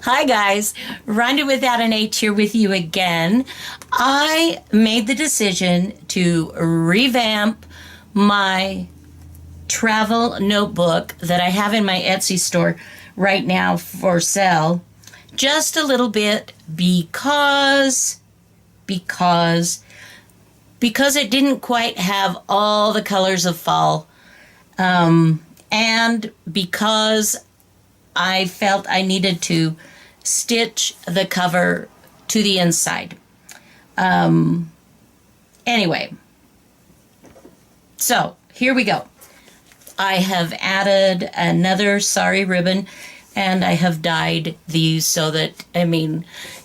Hi guys, Rhonda without an H here with you again. I made the decision to revamp my travel notebook that I have in my Etsy store right now for sale just a little bit because it didn't quite have all the colors of fall, and because I felt I needed to stitch the cover to the inside. Anyway, so here we go. I have added another sari ribbon, and I have dyed these so that,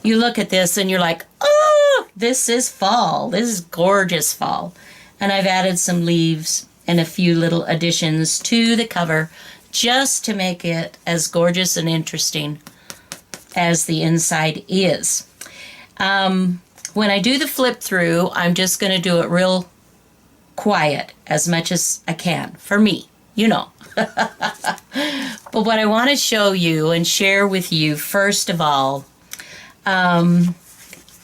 you look at this and you're like, oh, this is fall. This is gorgeous fall. And I've added some leaves and a few little additions to the cover just to make it as gorgeous and interesting as the inside is. When I do the flip through, I'm just going to do it real quiet as much as I can for me, you know. But what I want to show you and share with you, first of all, that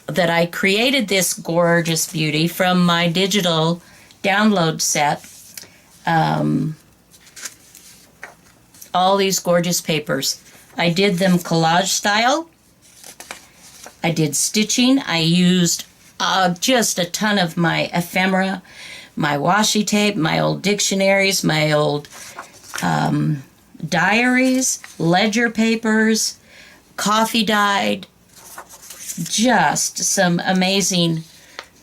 I created this gorgeous beauty from my digital download set. All these gorgeous papers. I did them collage style. I did stitching. I used just a ton of my ephemera, my washi tape, my old dictionaries, my old diaries, ledger papers, coffee dyed, just some amazing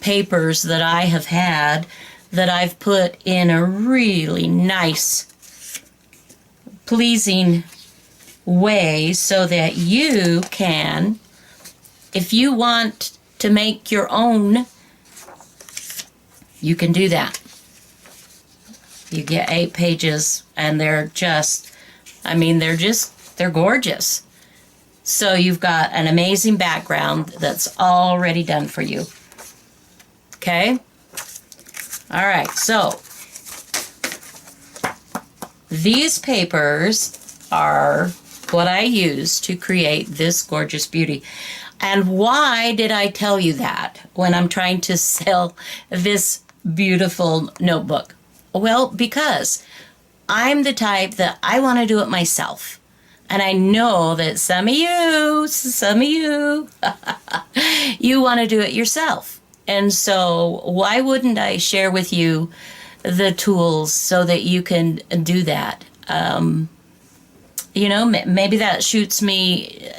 papers that I have had that I've put in a really nice, pleasing way so that you can, if you want to make your own, you can do that. You get 8 pages and they're gorgeous. So you've got an amazing background that's already done for you. Okay? All right, so these papers are what I use to create this gorgeous beauty. And why did I tell you that when I'm trying to sell this beautiful notebook? Well, because I'm the type that I want to do it myself. And I know that some of you, you want to do it yourself. And so why wouldn't I share with you the tools so that you can do that? Maybe that shoots me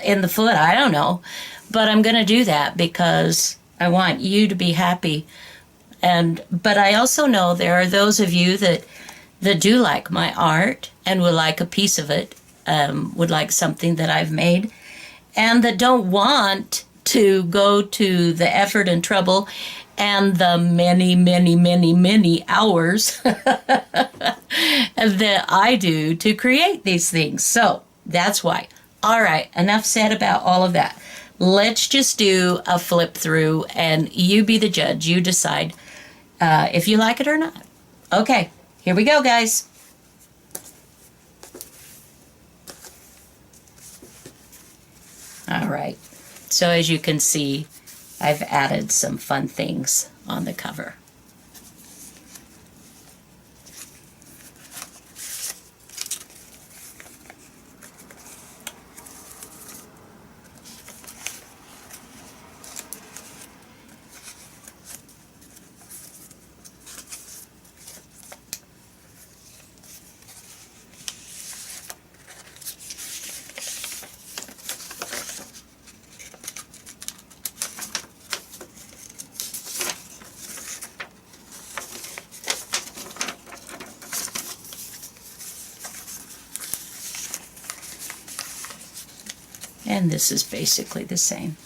in the foot. I don't know. But I'm going to do that because I want you to be happy. But I also know there are those of you that do like my art and would like a piece of it, would like something that I've made, and that don't want to go to the effort and trouble and the many, many, many, many hours that I do to create these things. So that's why. All right, enough said about all of that. Let's just do a flip through and you be the judge. You decide if you like it or not. Okay, here we go, guys. All right, so as you can see, I've added some fun things on the cover. And this is basically the same.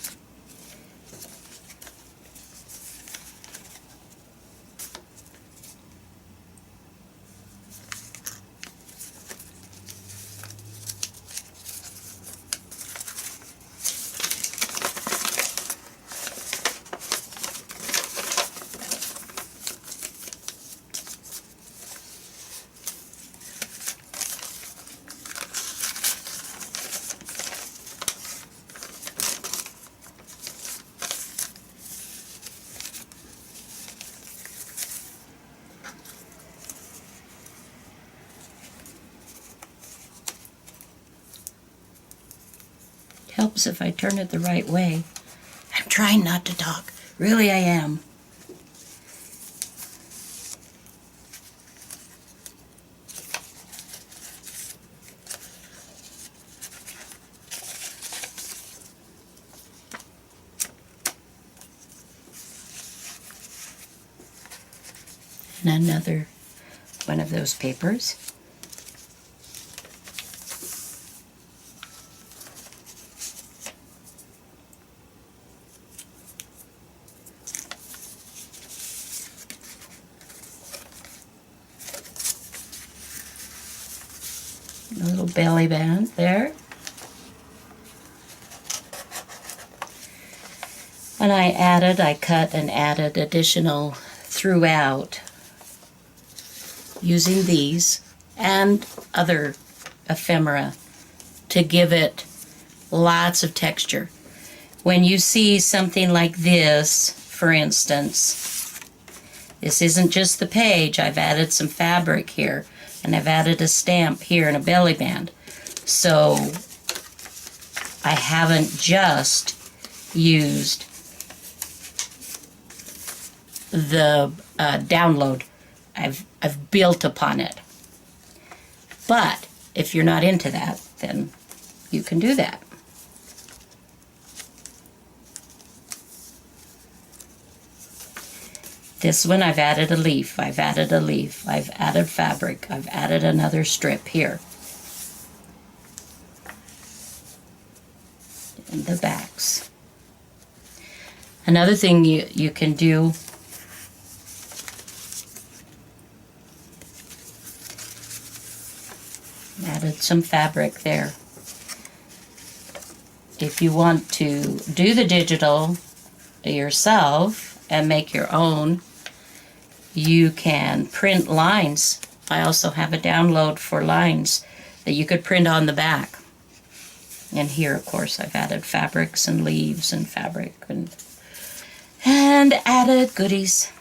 Helps if I turn it the right way. I'm trying not to talk. Really, I am. And another one of those papers. A little belly band there. And I cut and added additional throughout using these and other ephemera to give it lots of texture. When you see something like this, for instance, this isn't just the page. I've added some fabric here, and I've added a stamp here and a belly band. So I haven't just used the download. I've built upon it. But if you're not into that, then you can do that. This one I've added a leaf, I've added a leaf, I've added fabric, I've added another strip here. And the backs. Another thing you can do, added some fabric there. If you want to do the digital yourself and make your own, you can print lines. I also have a download for lines that you could print on the back. And here, of course, I've added fabrics and leaves and fabric and added goodies.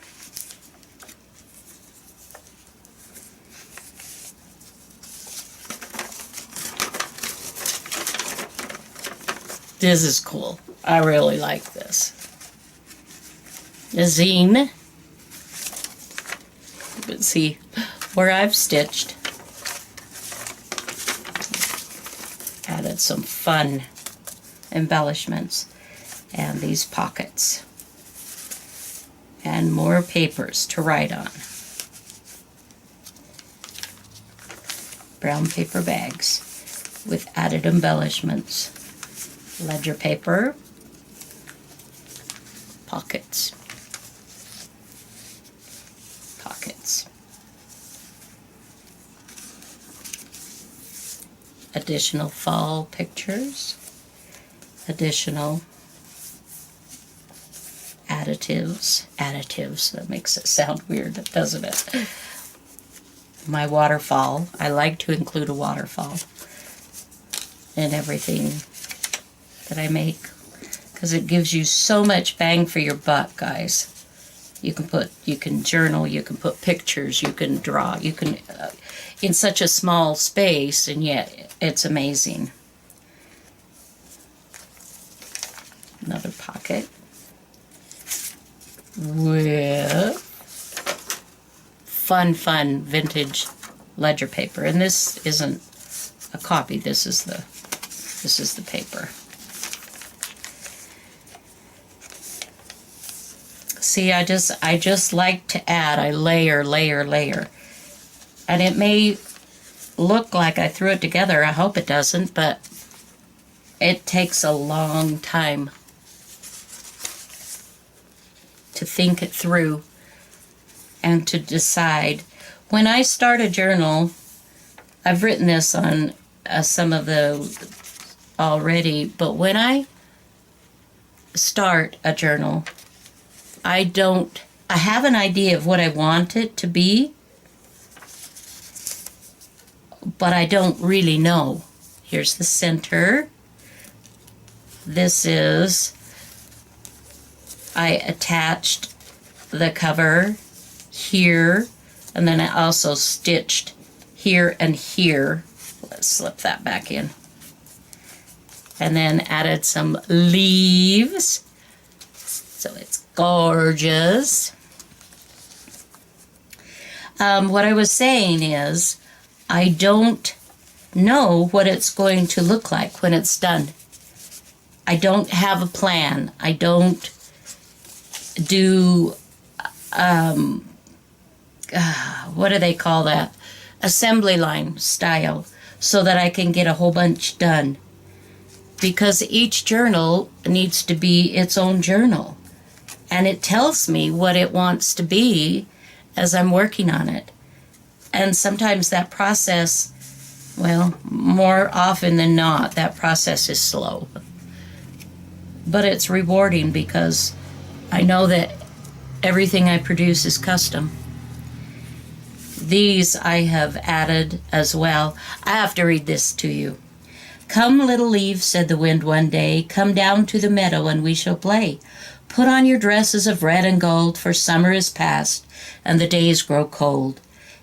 This is cool. I really like this. A zine. You can see where I've stitched. Added some fun embellishments and these pockets. And more papers to write on. Brown paper bags with added embellishments. Ledger paper, pockets, additional fall pictures, additional additives, that makes it sound weird, doesn't it? My waterfall, I like to include a waterfall in everything that I make, because it gives you so much bang for your buck, guys. You can journal, you can put pictures, you can draw, you can, in such a small space, and yet it's amazing. Another pocket with fun vintage ledger paper, and this isn't a copy. This is the paper. See, I just like to add. I layer. And it may look like I threw it together. I hope it doesn't, but it takes a long time to think it through and to decide. When I start a journal, I've written this on some of the already, but when I start a journal, I have an idea of what I want it to be, but I don't really know. Here's the center. This is, I attached the cover here, and then I also stitched here and here. Let's slip that back in. and then added some leaves. So it's gorgeous. What I was saying is, I don't know what it's going to look like when it's done. I don't have a plan. I don't do, what do they call that? Assembly line style, so that I can get a whole bunch done. Because each journal needs to be its own journal. And it tells me what it wants to be as I'm working on it. And sometimes that process, well, more often than not, that process is slow. But it's rewarding because I know that everything I produce is custom. These I have added as well. I have to read this to you. "Come, little leaves," said the wind one day, "come down to the meadow and we shall play. Put on your dresses of red and gold, for summer is past and the days grow cold."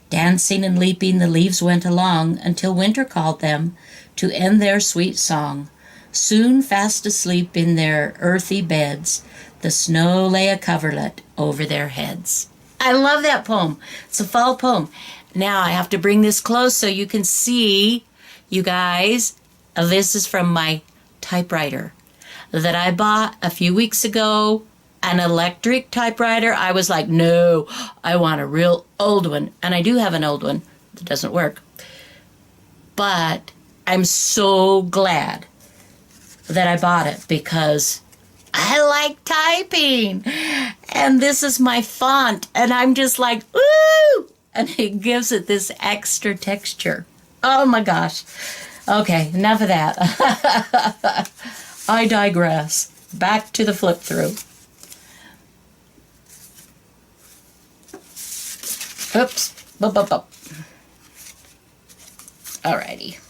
Dancing and leaping the leaves went along until winter called them to end their sweet song. Soon fast asleep in their earthy beds, the snow lay a coverlet over their heads. I love that poem. It's a fall poem. Now I have to bring this close so you can see, you guys. This is from my typewriter that I bought a few weeks ago. An electric typewriter. I was like, no, I want a real old one. And I do have an old one that doesn't work. But I'm so glad that I bought it because I like typing. And this is my font. And I'm just like, ooh! And it gives it this extra texture. Oh my gosh. Okay, enough of that. I digress. Back to the flip through. Oops. Bup, bup, bup. Alrighty.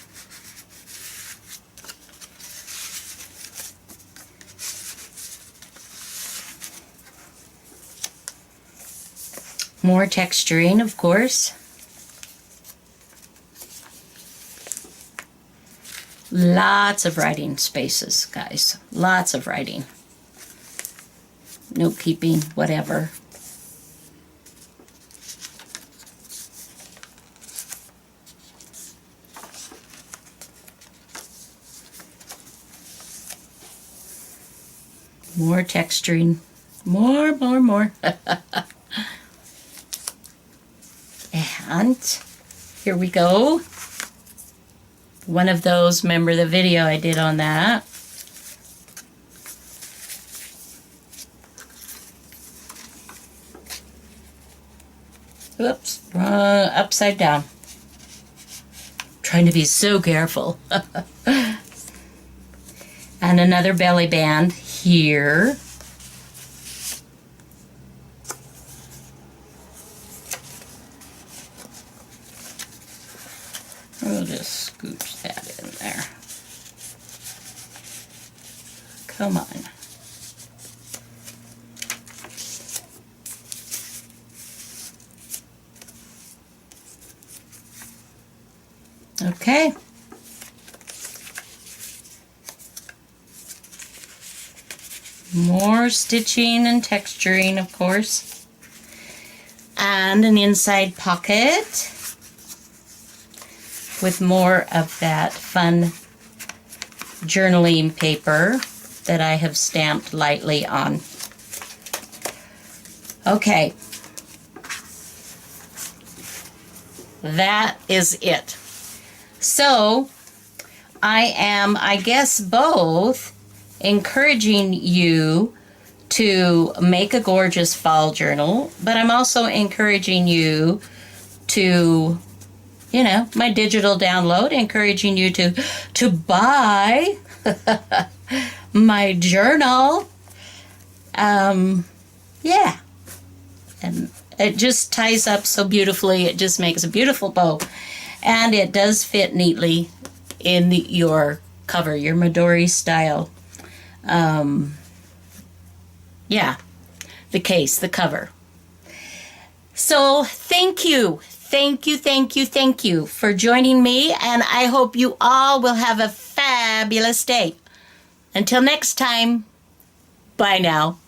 More texturing, of course. Lots of writing spaces, guys. Lots of writing. Note keeping, whatever. More texturing. More. And here we go. One of those, remember the video I did on that? Oops, upside down. Trying to be so careful. And another belly band here. We'll just scooch that in there. Come on. Okay. More stitching and texturing, of course. And an inside pocket with more of that fun journaling paper that I have stamped lightly on. Okay. That is it. So, I am, I guess, both encouraging you to make a gorgeous fall journal, but I'm also encouraging you to, you know, my digital download, encouraging you to buy my journal. Yeah. And it just ties up so beautifully. It just makes a beautiful bow. And it does fit neatly in your cover, your Midori style. Yeah, the case, the cover. So thank you for joining me, and I hope you all will have a fabulous day. Until next time, bye now.